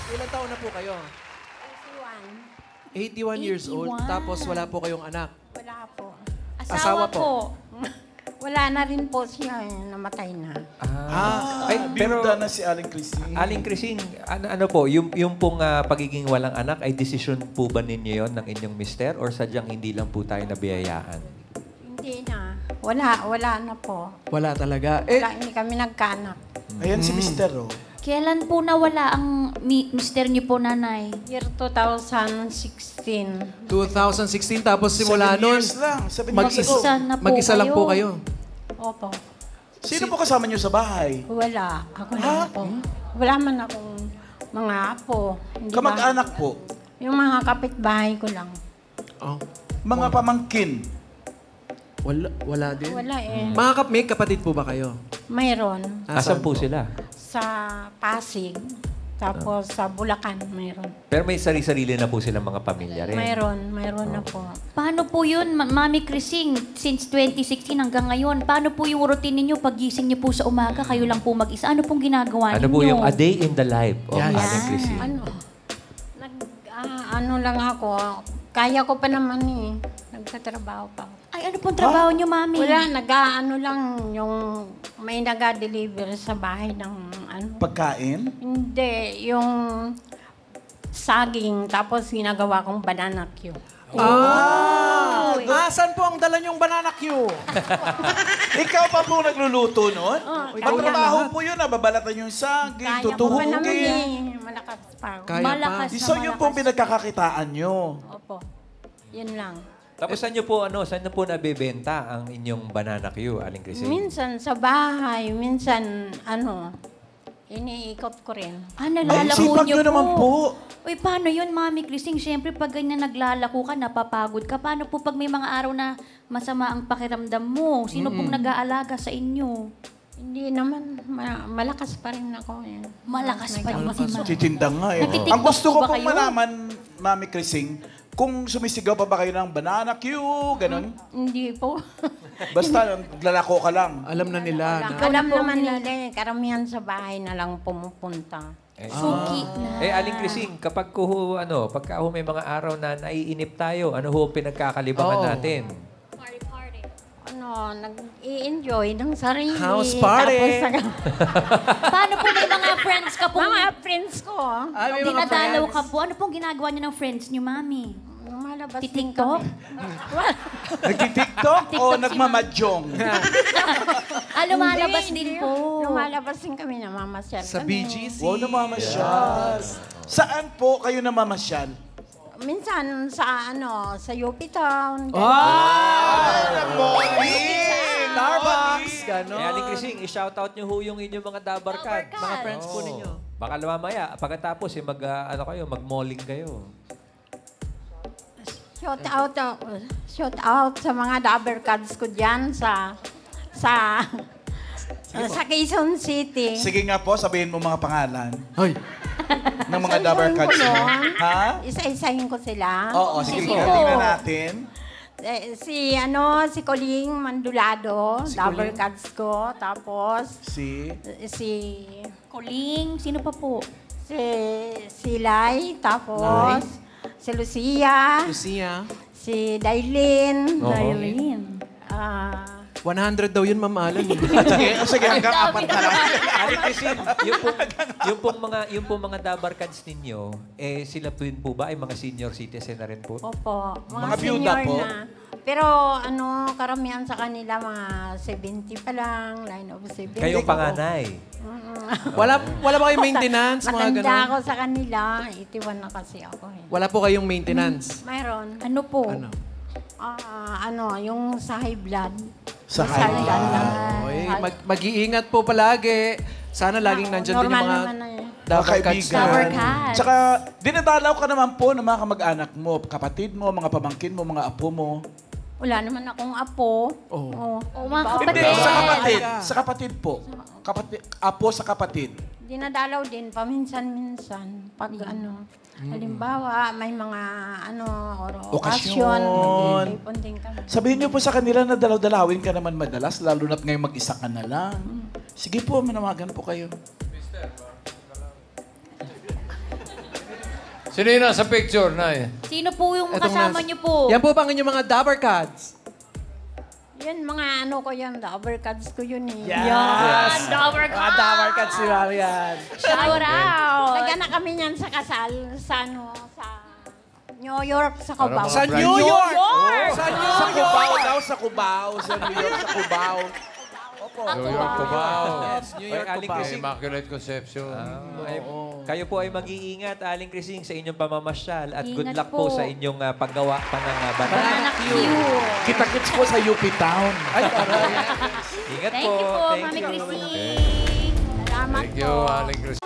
Ilan taon na po kayo? 81. 81 years old. 81. Tapos wala po kayong anak. Wala po. Asawa po. Wala na rin po siya, namatay na. Ay, pero Biyuda na si Aling Christine. Aling Crising, ano po, yung pong pagiging walang anak ay desisyon po ba ninyo yon ng inyong mister or sadyang hindi lang po tayo nabiyayaan? Hindi na. Wala na po. Wala talaga. Eh, Hindi kami nagkaanak. Ayan si Mister, oh. Kailan po nawala ang mister niyo po, nanay? Year 2016. 2016 tapos simula 7 nun, years lang. 7 years mag-isa, ago. na po mag-isa lang po kayo. Opo. Sino po kasama niyo sa bahay? Wala. Ako lang po. Wala man akong mga apo. Hindi Kamag-anak po. Yung mga kapitbahay ko lang. Oh, Mga pamangkin. wala din. Wala eh. Mga may kapatid po ba kayo? Mayroon. Asan po sila? Sa Pasig. Tapos sa Bulacan, mayroon. Pero may sarili-sarili na po silang mga pamilya rin. Mayroon na po. Paano po yun, Mami Crising, since 2016 hanggang ngayon? Paano po yung routine ninyo paggising niyo po sa umaga? Kayo lang po mag-isa. Ano pong ginagawa ninyo? Ano po yung a day in the life of Yes. Aling Crising? Ano lang ako, kaya ko pa naman eh. Nagtatrabaho pa ako. Ay, ano pong trabaho niyo, Mami? Wala, ano lang, yung may nag-deliver sa bahay ng ano. Pagkain? Hindi, yung saging, tapos ginagawa kong banana cue. Asan po ang dala niyong banana Q? Ikaw pa po nagluluto nun? ikaw Magtrabaho po yun, babalatan yung saging, Kaya ko pa naman tutuhugin. eh. Malakas pa ako. Kaya Malakas pa. na So yun po malakas. pinagkakakitaan nyo. Opo, yun lang. Tapos saan niyo po nabebenta ang inyong banana Q, Aling Crising? Minsan sa bahay, minsan iniikot ko rin. Ah, Ay, nalalako sipag niyo nyo naman po. Uy, paano yun, Mami Crising? Siyempre, pag ganyan naglalako ka, napapagod ka. Paano po pag may mga araw na masama ang pakiramdam mo? Sino pong nag-aalaga sa inyo? Hindi naman, malakas pa rin ako. Eh. Malakas pa rin si Mami. Titinda nga eh. Nagtitiktok Ang gusto ko po ba pong kayo? malaman, Mami Crising, kung sumisigaw pa ba kayo ng banana Q, ganun? Hindi po. Basta naglalako ka lang. Alam na nila. na- Alam naman nila eh, karamihan sa bahay na lang pumupunta. Suki na. Aling Crising, kapag pagka may mga araw na naiinip tayo, ano ho ang pinagkakalibangan Oo. natin? Nag-i-enjoy ng sarili. House party. Tapos, Paano po may mga friends ka po? mga friends ko, Ay, may mga Dinadalaw friends. ka po. Ano pong ginagawa niyo ng friends niyo, Mami? lumalabas din Titiktok? kami. Nagtitiktok o TikTok si nagmamadyong? Lumalabas Hindi, din hindi. po. Lumalabas din kami, namamasyal Sa kami. BGC. Wow, namamasyal. Saan po kayo namamasyal? Minsan sa UP Town. Starbucks, gano'n. Aling Crising, i-shoutout niyo ho yung inyong mga dabarkad. Dabarkad. Mga friends po ninyo. Baka mamaya, pagkatapos mag-malling kayo. Shout out sa mga dabber cards ko dyan sa Quezon City. Sige nga po, sabihin mo mga pangalan Hoy, ng mga dabber Isa-isahin ko cards mo. yun. Ha? Isa-isahin ko sila. Oo, sige Sige po. po. Tingnan natin. Si Coling Mandulado, Si dabber Coling. cards ko. Tapos Si... Kuling, sino pa po? si Lai, tapos si Lucia, Lucia. si Dailin. Oo. Darlene. 100 daw yun, Ma'am Alan. Sige, hanggang apat na lang. Aling Crising, yung pong mga dabarkads ninyo, sila po ba ay mga senior citizen na rin po? Opo, Mga byuda senior po? na. Pero karamihan sa kanila mga 70 pa lang, line of 70. Kayong panganay. wala ba kayong maintenance, mga Matanda gano'n? ako sa kanila, 81 na kasi ako eh. Wala po kayong maintenance. Mayroon. Ano po? Ano? Yung sa high blood. Sa Sa high blood. Oy, mag-iingat po palagi. Sana laging nandyan din yung Normal mga naman na eh. dapat Dabber Kaibigan. cards. Tsaka, dinadalaw ka naman po ng mga kamag-anak mo, kapatid mo, mga pamangkin mo, mga apo mo. Wala naman akong apo. Oh. O mga Hindi, kapatid. sa kapatid. Sa kapatid po. Apo sa kapatid. Dinadalaw din paminsan-minsan. Pag halimbawa, may mga Okasyon. Ipon din kami. Sabihin niyo po sa kanila na dalaw-dalawin ka naman madalas, lalo na't ngayon mag-isa ka na lang. Sige po, manawagan po kayo. Sino yun nasa picture, Nay? Sino po yung Etong kasama nas- niyo po? Yan po ba ang inyong mga Dabber Cats? Yan, mga ano ko yan, the overcards ko yun eh. Yan, Dower Mga Damar Cats si Marian. Shout out! Nag-anak kami niyan sa kasal, sa ano, sa New York, sa Cubao. Sa New York! Sa New Sa Cubao daw, sa Cubao. Sa New York, sa Cubao. New York, Cubao. New York Aling Cubao. Crising. Immaculate Conception. Kayo po ay mag-iingat, Aling Crising, sa inyong pamamasyal at good Ingat luck po po. sa inyong paggawa pa ng banana. Banana cute. Kita-kits po sa UP Town. Ingat Thank po. you po, Thank Mami you. Christine. Salamat Thank po. you, Aling Chris.